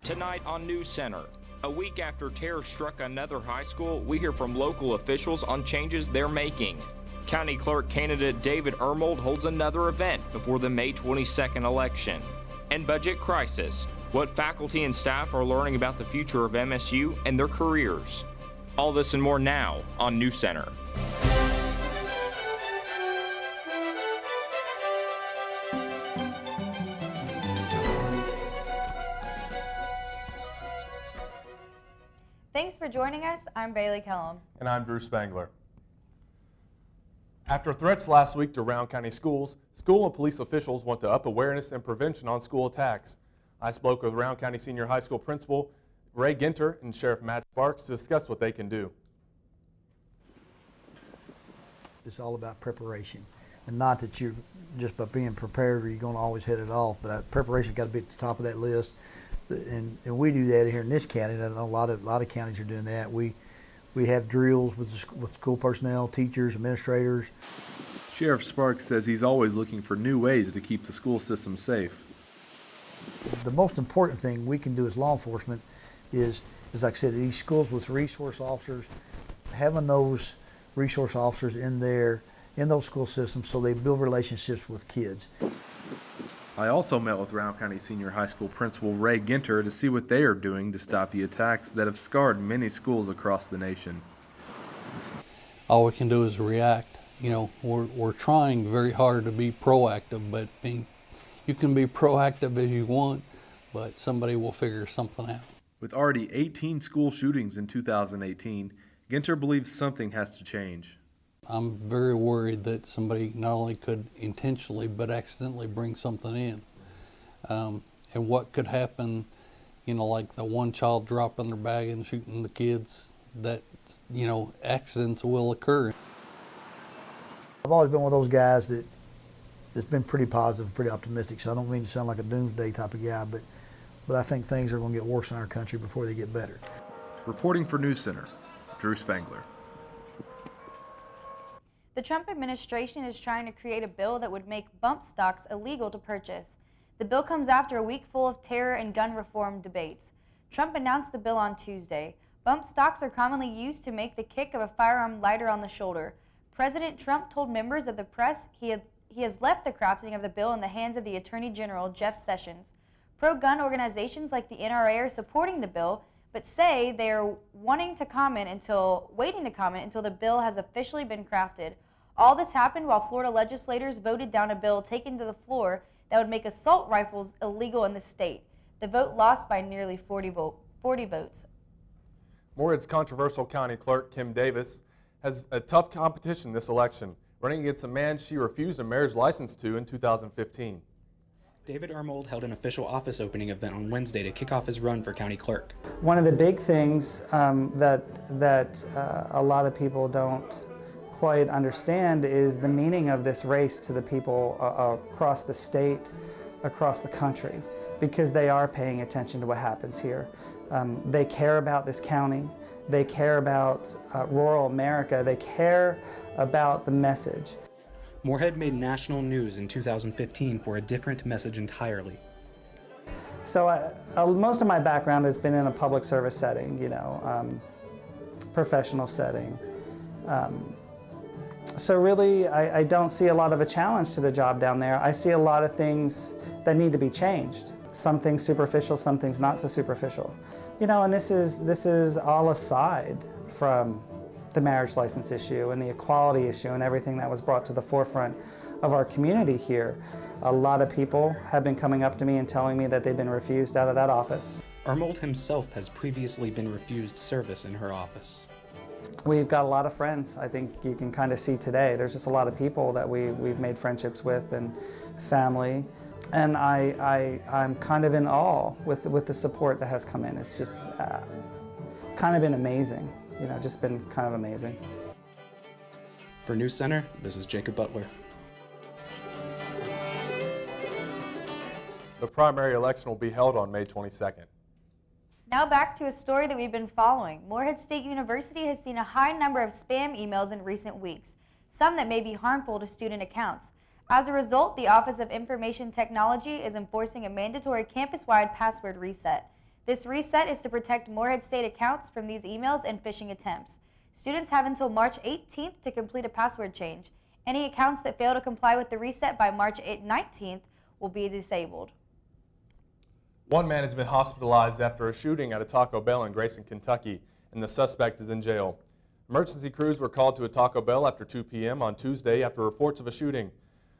Tonight on NewsCenter, a week after terror struck another high school, we hear from local officials on changes they're making. County Clerk candidate David Ermold holds another event before the May 22nd election. And budget crisis, what faculty and staff are learning about the future of MSU and their careers. All this and more now on NewsCenter. Thanks for joining us. I'm Bailey Kellum. And I'm Drew Spangler. After threats last week to Rowan County schools, school and police officials want to up awareness and prevention on school attacks. I spoke with Rowan County Senior High School Principal Ray Ginter and Sheriff Matt Sparks to discuss what they can do. It's all about preparation, and not that you're just by being prepared or you're going to always hit it off, but preparation got to be at the top of that list. And we do that here in this county. And I know a lot of counties are doing that. We have drills with school personnel, teachers, administrators. Sheriff Sparks says he's always looking for new ways to keep the school system safe. The most important thing we can do as law enforcement is, as I said, these schools with resource officers, having those resource officers in those school systems so they build relationships with kids. I also met with Rowan County Senior High School Principal Ray Ginter to see what they are doing to stop the attacks that have scarred many schools across the nation. All we can do is react. You know, we're trying very hard to be proactive, but you can be proactive as you want, but somebody will figure something out. With already 18 school shootings in 2018, Ginter believes something has to change. I'm very worried that somebody not only could intentionally but accidentally bring something in. And what could happen, you know, like the one child dropping their bag and shooting the kids, that, you know, accidents will occur. I've always been one of those guys that's been pretty positive, pretty optimistic, so I don't mean to sound like a doomsday type of guy, but I think things are going to get worse in our country before they get better. Reporting for NewsCenter, Drew Spangler. The Trump administration is trying to create a bill that would make bump stocks illegal to purchase. The bill comes after a week full of terror and gun reform debates. Trump announced the bill on Tuesday. Bump stocks are commonly used to make the kick of a firearm lighter on the shoulder. President Trump told members of the press he has left the crafting of the bill in the hands of the Attorney General, Jeff Sessions. Pro-gun organizations like the NRA are supporting the bill, but say they are waiting to comment until the bill has officially been crafted. All this happened while Florida legislators voted down a bill taken to the floor that would make assault rifles illegal in the state. The vote lost by nearly 40 votes. Morehead's controversial county clerk, Kim Davis, has a tough competition this election, running against a man she refused a marriage license to in 2015. David Ermold held an official office opening event on Wednesday to kick off his run for county clerk. One of the big things that a lot of people don't quite understand is the meaning of this race to the people across the state, across the country, because they are paying attention to what happens here. They care about this county, they care about rural America, they care about the message. Morehead made national news in 2015 for a different message entirely. So most of my background has been in a public service setting, you know, professional setting. So really, I don't see a lot of a challenge to the job down there. I see a lot of things that need to be changed. Some things superficial, some things not so superficial. You know, and this is all aside from the marriage license issue and the equality issue and everything that was brought to the forefront of our community here. A lot of people have been coming up to me and telling me that they've been refused out of that office. Ermold himself has previously been refused service in her office. We've got a lot of friends. I think you can kind of see today. There's just a lot of people that we've made friendships with and family. And I'm kind of in awe with the support that has come in. It's just kind of been amazing. You know, just been kind of amazing. For NewsCenter, this is Jacob Butler. The primary election will be held on May 22nd. Now back to a story that we've been following. Morehead State University has seen a high number of spam emails in recent weeks, some that may be harmful to student accounts. As a result, the Office of Information Technology is enforcing a mandatory campus-wide password reset. This reset is to protect Morehead State accounts from these emails and phishing attempts. Students have until March 18th to complete a password change. Any accounts that fail to comply with the reset by March 19th will be disabled. One man has been hospitalized after a shooting at a Taco Bell in Grayson, Kentucky, and the suspect is in jail. Emergency crews were called to a Taco Bell after 2 p.m. on Tuesday after reports of a shooting.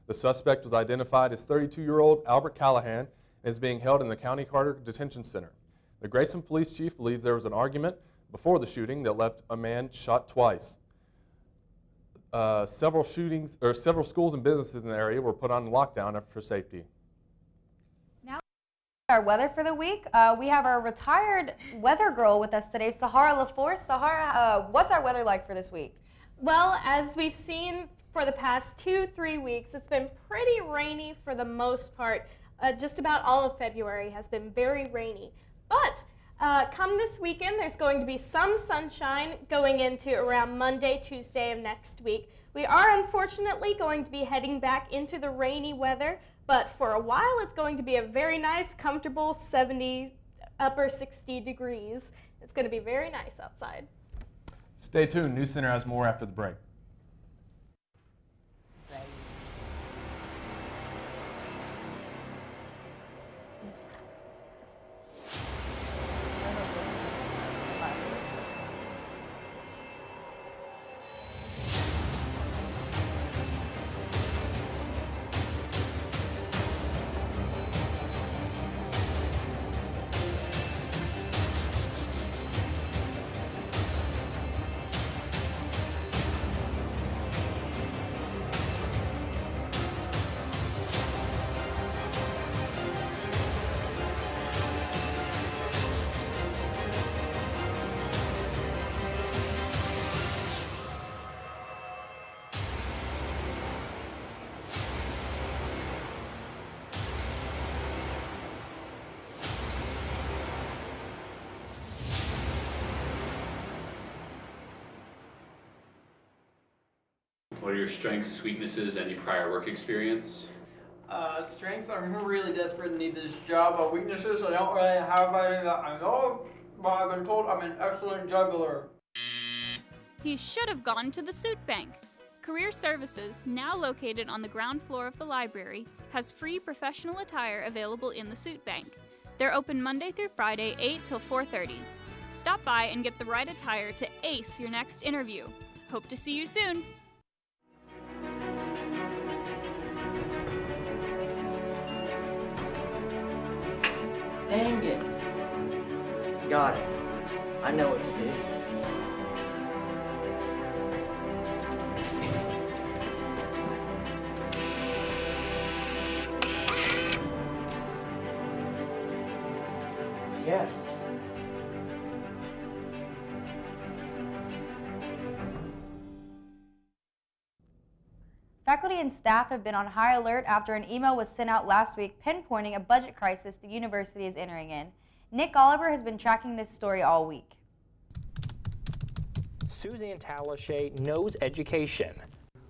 The suspect was identified as 32-year-old Albert Callahan and is being held in the County Carter Detention Center. The Grayson police chief believes there was an argument before the shooting that left a man shot twice. Several schools and businesses in the area were put on lockdown for safety. Now, our weather for the week. We have our retired weather girl with us today, Sahara LaForce. Sahara, what's our weather like for this week? Well, as we've seen for the past 2-3 weeks, it's been pretty rainy for the most part. Just about all of February has been very rainy. But come this weekend, there's going to be some sunshine going into around Monday, Tuesday of next week. We are unfortunately going to be heading back into the rainy weather, but for a while it's going to be a very nice, comfortable 70, upper 60 degrees. It's going to be very nice outside. Stay tuned. NewsCenter has more after the break. What are your strengths, weaknesses, any prior work experience? Strengths, I'm really desperate and need this job. Weaknesses, I don't really have any that I know of, but I've been told I'm an excellent juggler. He should have gone to the suit bank. Career Services, now located on the ground floor of the library, has free professional attire available in the suit bank. They're open Monday through Friday, 8 till 4:30. Stop by and get the right attire to ace your next interview. Hope to see you soon. Dang it. Got it. I know what to do. Yes. Faculty and staff have been on high alert after an email was sent out last week pinpointing a budget crisis the university is entering in. Nick Oliver has been tracking this story all week. Suzanne Talashe knows education.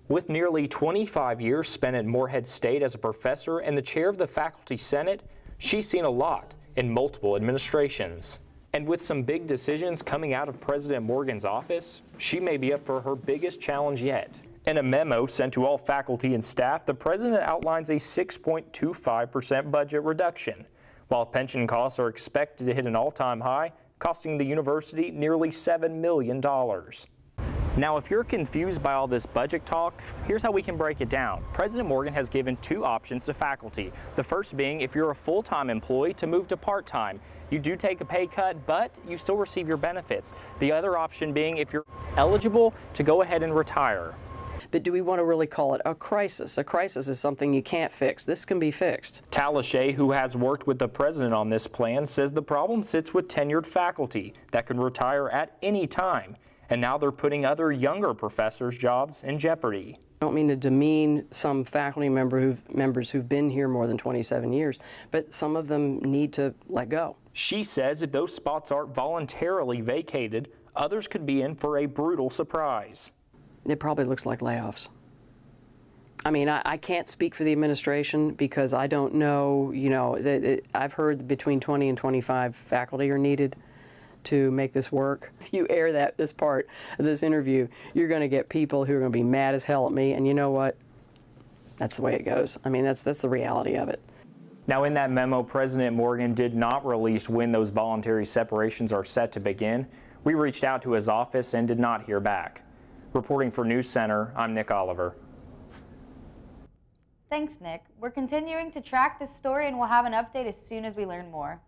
With nearly 25 years spent at Morehead State as a professor and the chair of the Faculty Senate, she's seen a lot in multiple administrations. And with some big decisions coming out of President Morgan's office, she may be up for her biggest challenge yet. In a memo sent to all faculty and staff, the president outlines a 6.25% budget reduction, while pension costs are expected to hit an all-time high, costing the university nearly $7 million. Now, if you're confused by all this budget talk, here's how we can break it down. President Morgan has given two options to faculty. The first being if you're a full-time employee to move to part-time. You do take a pay cut, but you still receive your benefits. The other option being if you're eligible to go ahead and retire. But do we want to really call it a crisis? A crisis is something you can't fix. This can be fixed. Talashe, who has worked with the president on this plan, says the problem sits with tenured faculty that can retire at any time. And now they're putting other younger professors' jobs in jeopardy. I don't mean to demean some faculty members who've been here more than 27 years, but some of them need to let go. She says if those spots aren't voluntarily vacated, others could be in for a brutal surprise. It probably looks like layoffs. I mean, I can't speak for the administration because I don't know, you know, I've heard that between 20 and 25 faculty are needed to make this work. If you air this part of this interview, you're going to get people who are going to be mad as hell at me, and you know what? That's the way it goes. I mean, that's the reality of it. Now, in that memo, President Morgan did not release when those voluntary separations are set to begin. We reached out to his office and did not hear back. Reporting for NewsCenter, I'm Nick Oliver. Thanks, Nick. We're continuing to track this story and we'll have an update as soon as we learn more.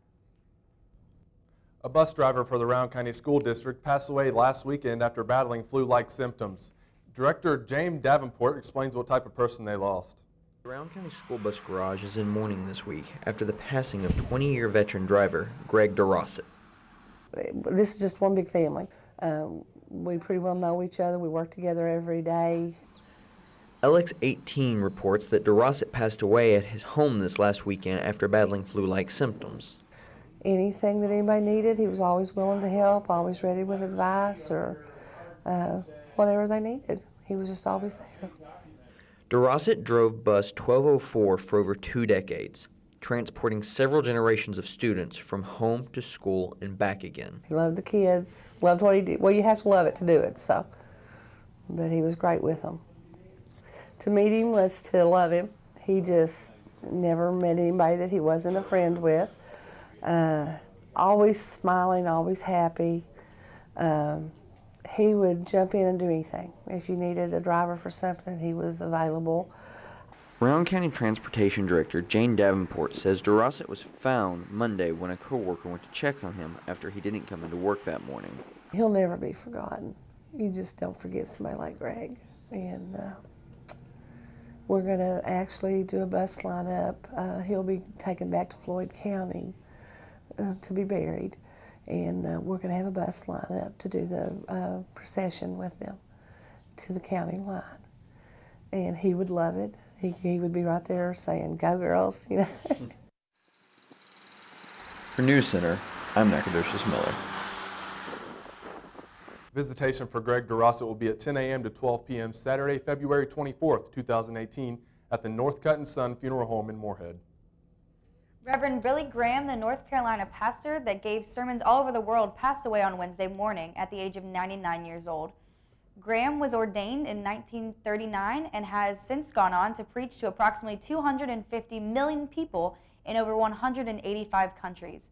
A bus driver for the Rowan County School District passed away last weekend after battling flu-like symptoms. Director James Davenport explains what type of person they lost. The Rowan County School Bus Garage is in mourning this week after the passing of 20-year veteran driver Greg DeRossett. This is just one big family. We pretty well know each other. We work together every day. LX18 reports that DeRossett passed away at his home this last weekend after battling flu-like symptoms. Anything that anybody needed, he was always willing to help, always ready with advice or whatever they needed. He was just always there. DeRossett drove bus 1204 for over 2 decades, transporting several generations of students from home to school and back again. He loved the kids, loved what he did. Well, you have to love it to do it, so. But he was great with them. To meet him was to love him. He just never met anybody that he wasn't a friend with. Always smiling, always happy. He would jump in and do anything. If you needed a driver for something, he was available. Rowan County Transportation Director Jane Davenport says DeRossett was found Monday when a co-worker went to check on him after he didn't come into work that morning. He'll never be forgotten. You just don't forget somebody like Greg. And we're going to actually do a bus lineup. He'll be taken back to Floyd County to be buried. And we're going to have a bus lineup to do the procession with them to the county line. And he would love it. He would be right there saying, "Go girls," you know. For NewsCenter, I'm Nacogdoches Miller. Visitation for Greg DeRossett will be at 10 a.m. to 12 p.m. Saturday, February 24th, 2018 at the North Cut and Son Funeral Home in Moorhead. Reverend Billy Graham, the North Carolina pastor that gave sermons all over the world, passed away on Wednesday morning at the age of 99 years old. Graham was ordained in 1939 and has since gone on to preach to approximately 250 million people in over 185 countries.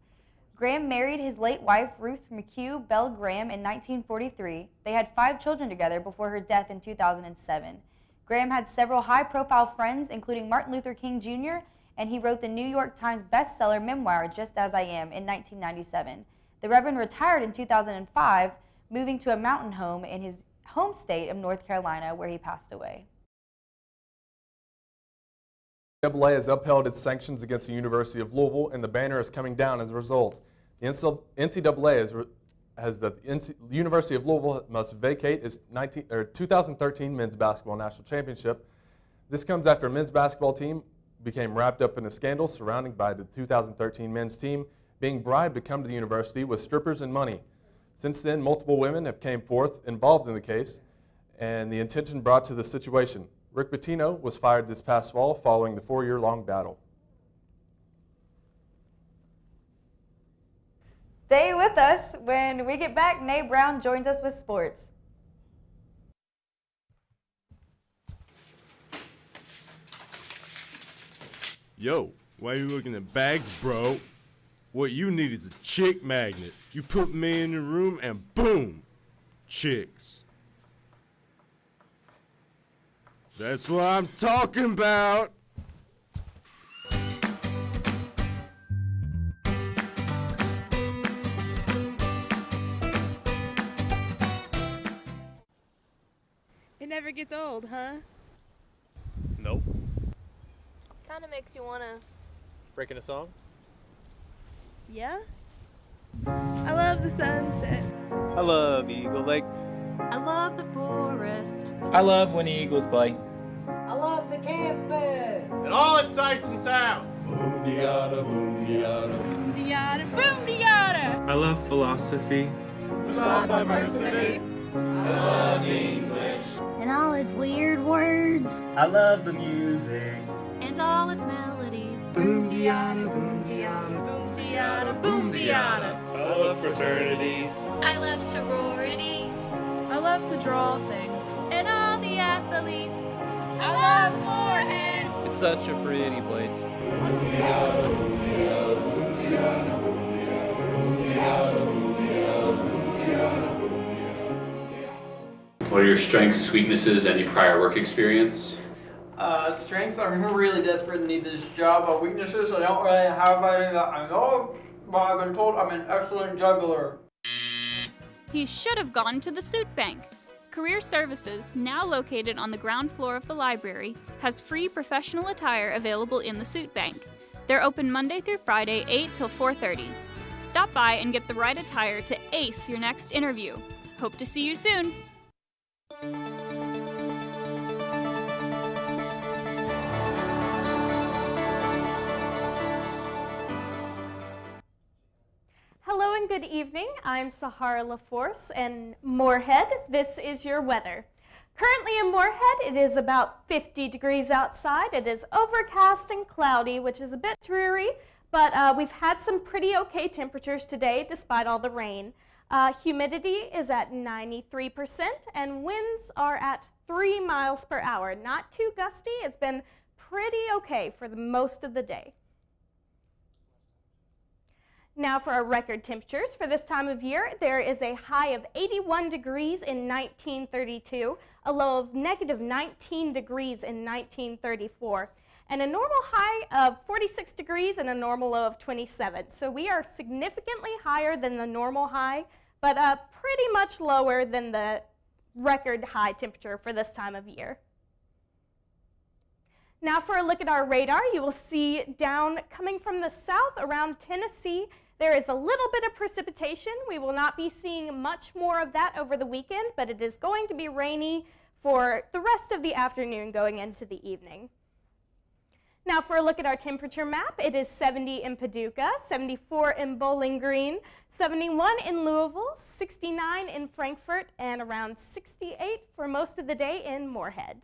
Graham married his late wife, Ruth McHugh Bell Graham, in 1943. They had 5 children together before her death in 2007. Graham had several high-profile friends, including Martin Luther King Jr., and he wrote the New York Times bestseller memoir, Just As I Am, in 1997. The Reverend retired in 2005, moving to a mountain home in his home state of North Carolina, where he passed away. NCAA has upheld its sanctions against the University of Louisville, and the banner is coming down as a result. The NCAA the University of Louisville must vacate its 2013 men's basketball national championship. This comes after a men's basketball team became wrapped up in a scandal surrounding by the 2013 men's team being bribed to come to the university with strippers and money. Since then, multiple women have came forth involved in the case and the attention brought to the situation. Rick Pitino was fired this past fall following the 4-year-long battle. Stay with us. When we get back, Nate Brown joins us with sports. Yo, why you looking at bags, bro? What you need is a chick magnet. You put me in the room and boom, chicks. That's what I'm talking about. It never gets old, huh? Nope. Kind of makes you want to. Breaking a song? Yeah? I love the sunset. I love Eagle Lake. I love the forest. I love when the Eagles play. I love the campus. And all its sights and sounds. Boom-de-yada, boom-de-yada. Boom-de-yada, boom-de-yada. I love philosophy. I love diversity. I love English. And and all its weird words. I love the music. And all its melodies. Boom diada, boom diada, boom diada, boom diada. I love fraternities. I love sororities. I love to draw things. And all the athletes. I love Moorhead. It's such a pretty place. What are your strengths, weaknesses, any prior work experience? Strengths, I'm really desperate and need this job. Weaknesses, I don't really have any that I know, but I've been told I'm an excellent juggler. He should have gone to the suit bank. Career Services, now located on the ground floor of the library, has free professional attire available in the suit bank. They're open Monday through Friday, 8 till 4:30. Stop by and get the right attire to ace your next interview. Hope to see you soon. Hello and good evening. I'm Sahara LaForce in Moorhead. This is your weather. Currently in Moorhead, it is about 50 degrees outside. It is overcast and cloudy, which is a bit dreary, but we've had some pretty okay temperatures today despite all the rain. Humidity is at 93% and winds are at 3 miles per hour. Not too gusty. It's been pretty okay for the most of the day. Now for our record temperatures for this time of year, there is a high of 81 degrees in 1932, a low of negative 19 degrees in 1934, and a normal high of 46 degrees and a normal low of 27. So we are significantly higher than the normal high, but pretty much lower than the record high temperature for this time of year. Now for a look at our radar, you will see down coming from the south around Tennessee, there is a little bit of precipitation. We will not be seeing much more of that over the weekend, but it is going to be rainy for the rest of the afternoon going into the evening. Now for a look at our temperature map, it is 70 in Paducah, 74 in Bowling Green, 71 in Louisville, 69 in Frankfort, and around 68 for most of the day in Moorhead.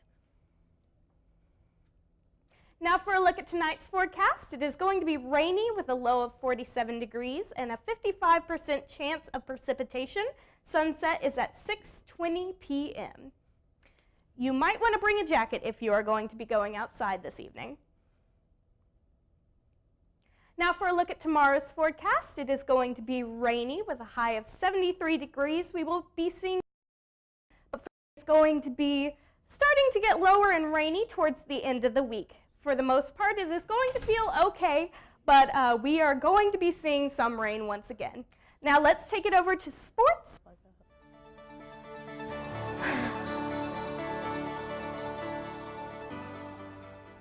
Now for a look at tonight's forecast, it is going to be rainy with a low of 47 degrees and a 55% chance of precipitation. Sunset is at 6:20 p.m. You might want to bring a jacket if you are going to be going outside this evening. Now for a look at tomorrow's forecast, it is going to be rainy with a high of 73 degrees. We will be seeing it's going to be starting to get lower and rainy towards the end of the week. For the most part, it is going to feel okay, but we are going to be seeing some rain once again. Now let's take it over to sports.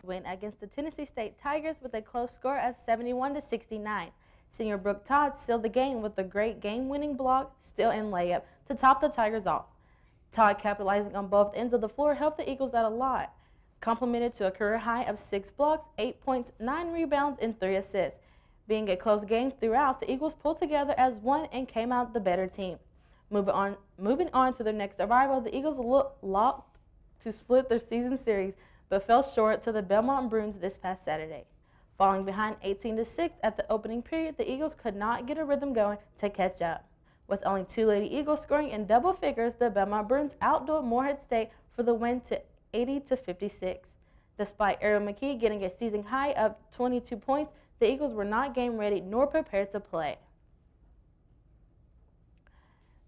Win against the Tennessee State Tigers with a close score of 71-69. Senior Brooke Todd sealed the game with a great game-winning block, steal, and layup to top the Tigers off. Todd, capitalizing on both ends of the floor, helped the Eagles out a lot. Complemented to a career high of 6 blocks, 8 points, 9 rebounds, and 3 assists. Being a close game throughout, the Eagles pulled together as one and came out the better team. Moving on to their next arrival, the Eagles locked to split their season series, but fell short to the Belmont Bruins this past Saturday. Falling behind 18-6 at the opening period, the Eagles could not get a rhythm going to catch up. With only 2 Lady Eagles scoring in double figures, the Belmont Bruins outdueled Moorhead State for the win to 80-56. Despite Aaron McKee getting a season high of 22 points, the Eagles were not game ready nor prepared to play.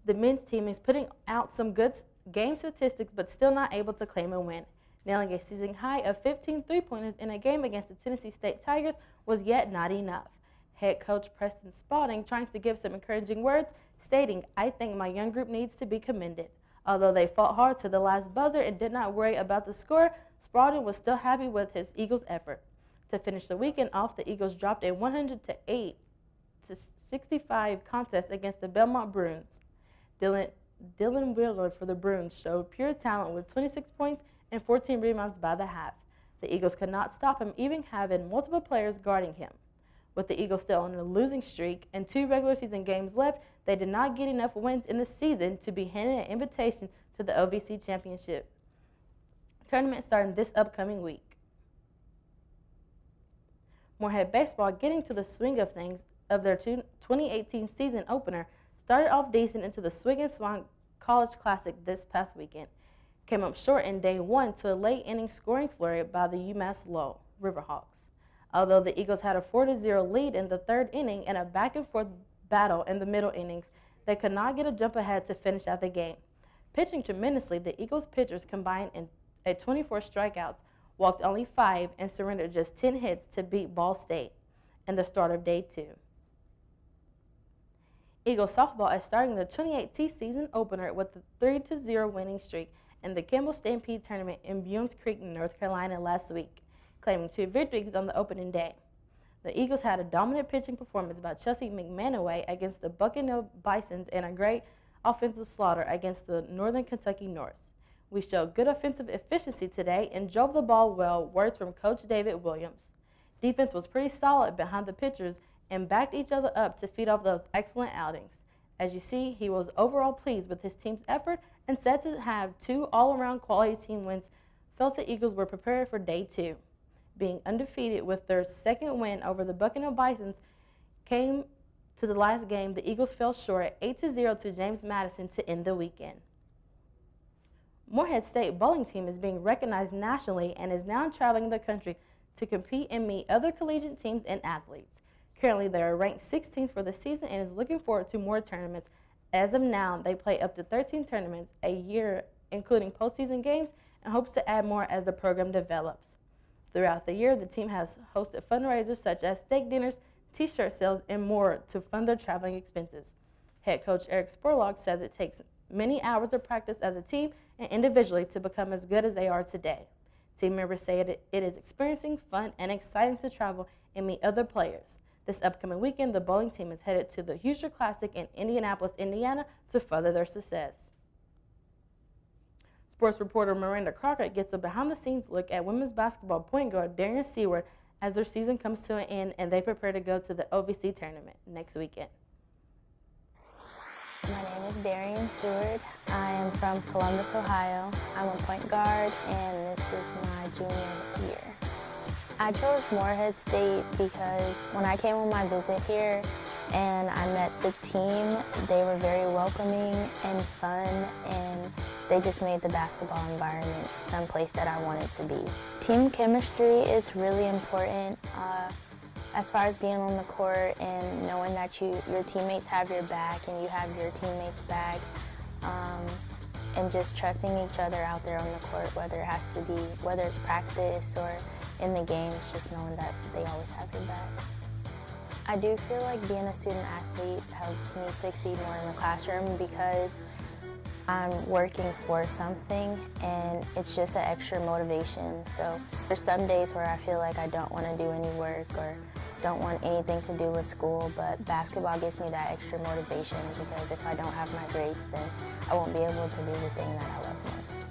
The men's team is putting out some good game statistics but still not able to claim a win. Nailing a season high of 15 three-pointers in a game against the Tennessee State Tigers was yet not enough. Head coach Preston Spalding trying to give some encouraging words, stating, "I think my young group needs to be commended." Although they fought hard to the last buzzer and did not worry about the score, Spalding was still happy with his Eagles' effort. To finish the weekend off, the Eagles dropped a 108-65 contest against the Belmont Bruins. Dylan Willard for the Bruins showed pure talent with 26 points and 14 rebounds by the half. The Eagles could not stop him, even having multiple players guarding him. With the Eagles still on a losing streak and 2 regular season games left, they did not get enough wins in the season to be handed an invitation to the OVC Championship. tournament starting this upcoming week. Morehead baseball, getting to the swing of things of their 2018 season opener, started off decent into the Swig and Swan College Classic this past weekend. Came up short in day one to a late inning scoring flurry by the UMass Lowell Riverhawks. Although the Eagles had a 4-0 lead in the third inning and a back-and-forth battle in the middle innings, they could not get a jump ahead to finish out the game. Pitching tremendously, the Eagles pitchers combined in 24 strikeouts, walked only 5, and surrendered just 10 hits to beat Ball State in the start of day 2. Eagles softball is starting the 2018 season opener with a 3-0 winning streak in the Campbell Stampede tournament in Bowens Creek, North Carolina last week, claiming 2 victories on the opening day. The Eagles had a dominant pitching performance by Chelsea McManaway against the Bucknell Bisons and a great offensive slaughter against the Northern Kentucky Norse. We showed good offensive efficiency today and drove the ball well, words from Coach David Williams. Defense was pretty solid behind the pitchers and backed each other up to feed off those excellent outings. As you see, he was overall pleased with his team's effort and said to have 2 all-around quality team wins, felt the Eagles were prepared for day 2. Being undefeated with their second win over the Bucknell Bisons came to the last game, the Eagles fell short 8-0 to James Madison to end the weekend. Morehead State bowling team is being recognized nationally and is now traveling the country to compete and meet other collegiate teams and athletes. Currently, they are ranked 16th for the season and is looking forward to more tournaments. As of now, they play up to 13 tournaments a year, including postseason games, and hopes to add more as the program develops. Throughout the year, the team has hosted fundraisers such as steak dinners, t-shirt sales, and more to fund their traveling expenses. Head coach Eric Spurlock says it takes many hours of practice as a team and individually to become as good as they are today. Team members say it is experiencing, fun, and exciting to travel and meet other players. This upcoming weekend, the bowling team is headed to the Hoosier Classic in Indianapolis, Indiana to further their success. Sports reporter Miranda Crockett gets a behind-the-scenes look at women's basketball point guard Darian Seward as their season comes to an end and they prepare to go to the OVC tournament next weekend. My name is Darian Seward. I am from Columbus, Ohio. I'm a point guard and this is my junior year. I chose Morehead State because when I came on my visit here and I met the team, they were very welcoming and fun, and they just made the basketball environment someplace that I wanted to be. Team chemistry is really important as far as being on the court and knowing that your teammates have your back and you have your teammates' back, and just trusting each other out there on the court, whether it's practice or in the games, just knowing that they always have your back. I do feel like being a student athlete helps me succeed more in the classroom because I'm working for something and it's just an extra motivation. So there's some days where I feel like I don't want to do any work or don't want anything to do with school, but basketball gives me that extra motivation because if I don't have my grades, then I won't be able to do the thing that I love most.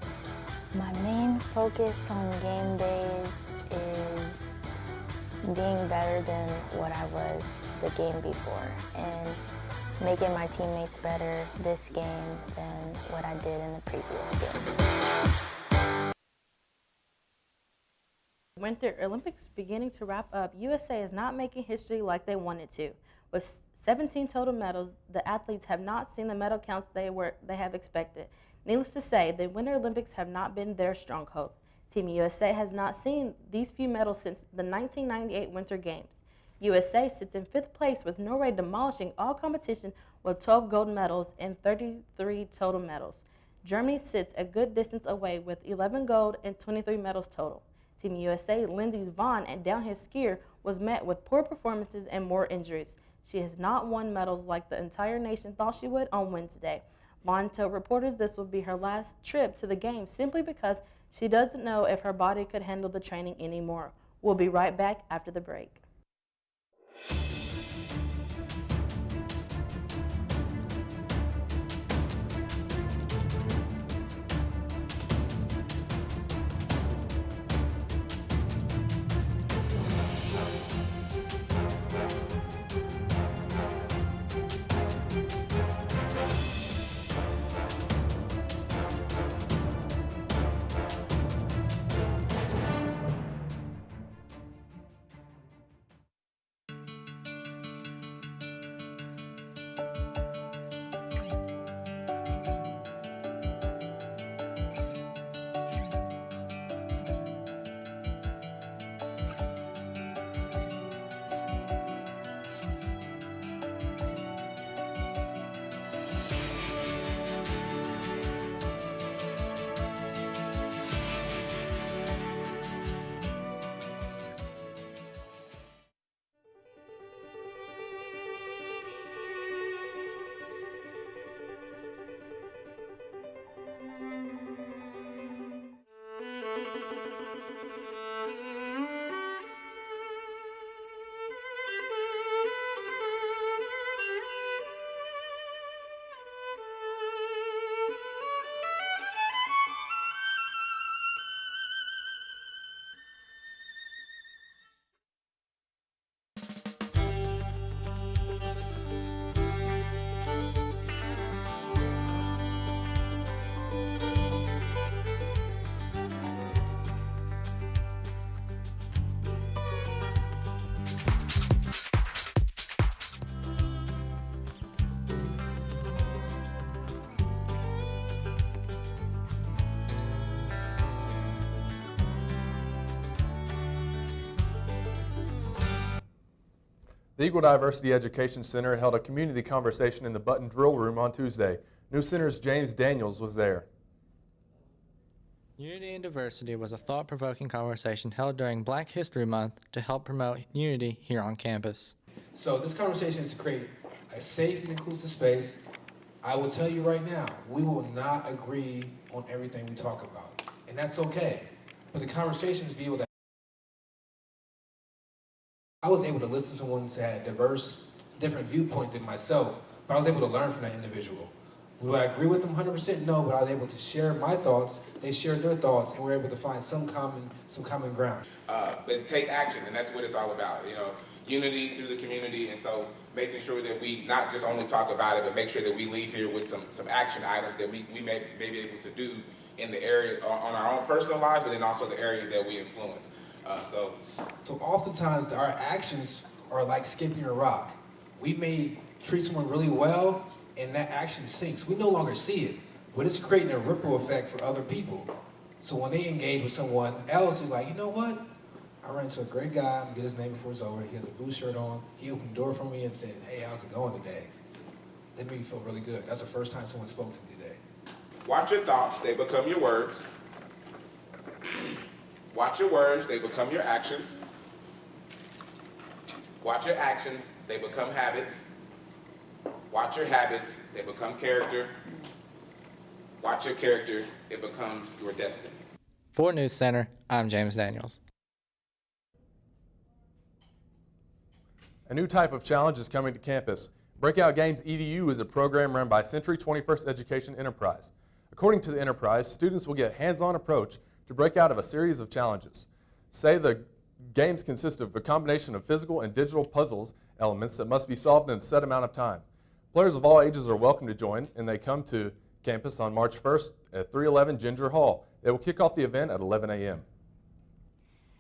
My main focus on game days is being better than what I was the game before and making my teammates better this game than what I did in the previous game. Winter Olympics beginning to wrap up, USA is not making history like they wanted to. With 17 total medals, the athletes have not seen the medal counts they have expected. Needless to say, the Winter Olympics have not been their stronghold. Team USA has not seen these few medals since the 1998 Winter Games. USA sits in 5th place with Norway demolishing all competition with 12 gold medals and 33 total medals. Germany sits a good distance away with 11 gold and 23 medals total. Team USA Lindsey Vonn, a downhill skier, was met with poor performances and more injuries. She has not won medals like the entire nation thought she would on Wednesday. Vonn told reporters this will be her last trip to the Games simply because she doesn't know if her body could handle the training anymore. We'll be right back after the break. The Equal Diversity Education Center held a community conversation in the Button Drill Room on Tuesday. NewsCenter's James Daniels was there. Unity and Diversity was a thought-provoking conversation held during Black History Month to help promote unity here on campus. So this conversation is to create a safe and inclusive space. I will tell you right now, we will not agree on everything we talk about, and that's okay. But the conversation is be able to. I was able to listen to someone who had a diverse, different viewpoint than myself, but I was able to learn from that individual. Would I agree with them 100%? No, but I was able to share my thoughts, they shared their thoughts, and we were able to find some common ground. But take action, and that's what it's all about, unity through the community, and so making sure that we not just only talk about it, but make sure that we leave here with some action items that we may be able to do in the area, on our own personal lives, but then also the areas that we influence. So oftentimes our actions are like skipping a rock. We may treat someone really well, and that action sinks. We no longer see it, but it's creating a ripple effect for other people. So when they engage with someone else who's like, you know what? I ran into a great guy, I'm gonna get his name before it's over. He has a blue shirt on. He opened the door for me and said, hey, how's it going today? That made me feel really good. That's the first time someone spoke to me today. Watch your thoughts, they become your words. Watch your words, they become your actions. Watch your actions, they become habits. Watch your habits, they become character. Watch your character, it becomes your destiny. For NewsCenter, I'm James Daniels. A new type of challenge is coming to campus. Breakout Games EDU is a program run by Century 21st Education Enterprise. According to the enterprise, students will get a hands-on approach to break out of a series of challenges. Say the games consist of a combination of physical and digital puzzles elements that must be solved in a set amount of time. Players of all ages are welcome to join, and they come to campus on March 1st at 311 Ginger Hall. They will kick off the event at 11 a.m.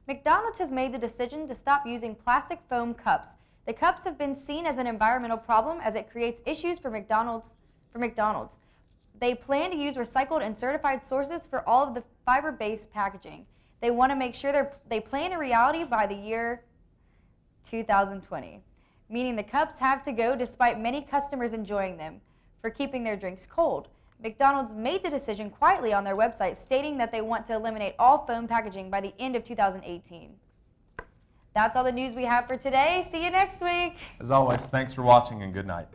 McDonald's has made the decision to stop using plastic foam cups. The cups have been seen as an environmental problem as it creates issues for McDonald's. They plan to use recycled and certified sources for all of the fiber-based packaging. They want to make sure they plan in reality by the year 2020, meaning the cups have to go despite many customers enjoying them for keeping their drinks cold. McDonald's made the decision quietly on their website, stating that they want to eliminate all foam packaging by the end of 2018. That's all the news we have for today. See you next week. As always, thanks for watching and good night.